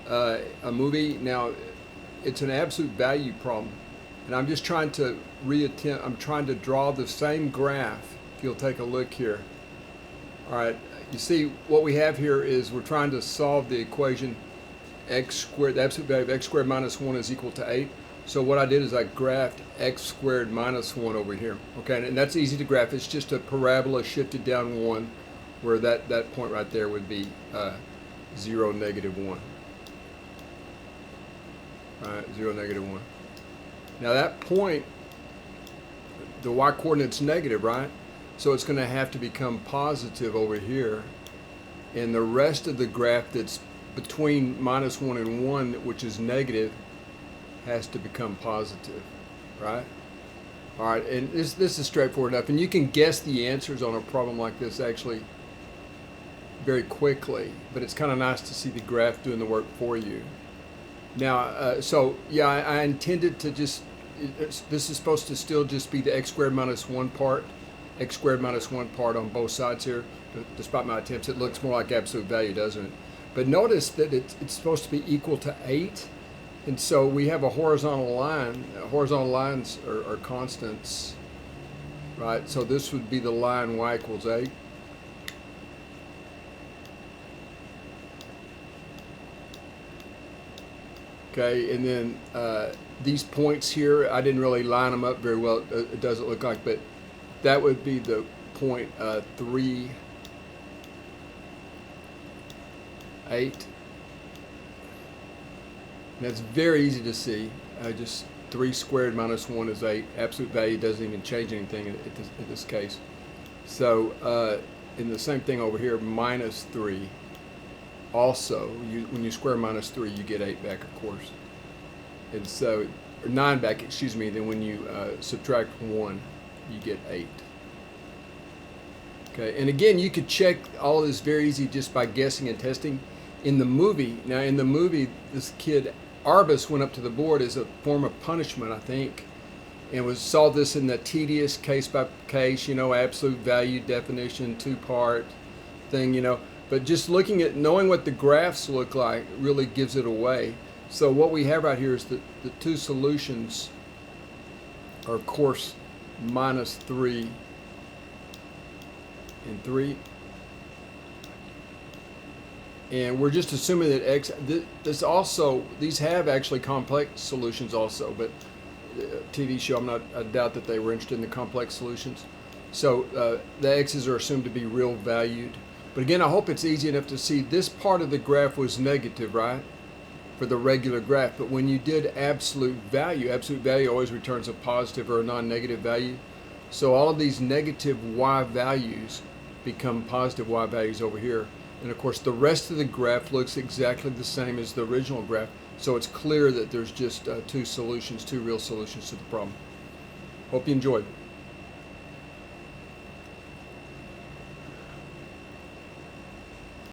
a movie. Now, it's an absolute value problem, and I'm just trying to I'm trying to draw the same graph. If you'll take a look here. All right, you see what we have here is we're trying to solve the equation x squared, the absolute value of x squared minus 1 is equal to 8. So what I did is I graphed x squared minus 1 over here. Okay, and that's easy to graph. It's just a parabola shifted down 1, where that point right there would be 0, negative 1. All right, 0, negative 1. Now that point, the y-coordinate's negative, right? So it's going to have to become positive over here. And the rest of the graph that's between minus 1 and 1, which is negative, has to become positive, right? All right, and this is straightforward enough. And you can guess the answers on a problem like this actually very quickly, but it's kind of nice to see the graph doing the work for you. Now, so yeah, I intended to just, this is supposed to still just be the x squared minus 1 part, x squared minus 1 part on both sides here. Despite my attempts, it looks more like absolute value, doesn't it? But notice that it's supposed to be equal to 8. And so we have a horizontal line. Horizontal lines are constants, right? So this would be the line y equals 8. Okay, and then these points here, I didn't really line them up very well, it doesn't look like, but that would be the point 3, 8. And that's very easy to see. Just 3 squared minus 1 is 8. Absolute value doesn't even change anything in this case. So, in the same thing over here, minus 3. Also, when you square minus 3, you get 8 back, of course. And so, or 9 back, excuse me. Then when you subtract 1, you get 8. Okay, and again, you could check all of this very easy just by guessing and testing. In the movie, this kid Arbus went up to the board as a form of punishment, I think, and solved this in the tedious case by case, absolute value definition, 2-part thing, But just looking at, knowing what the graphs look like really gives it away. So what we have right here is that the two solutions are, of course, minus 3 and 3. And we're just assuming that x, these have actually complex solutions also, but TV show, I doubt that they were interested in the complex solutions. So the x's are assumed to be real valued. But again, I hope it's easy enough to see this part of the graph was negative, right? For the regular graph. But when you did absolute value always returns a positive or a non-negative value. So all of these negative y values become positive y values over here. And of course, the rest of the graph looks exactly the same as the original graph. So it's clear that there's just two real solutions to the problem. Hope you enjoyed.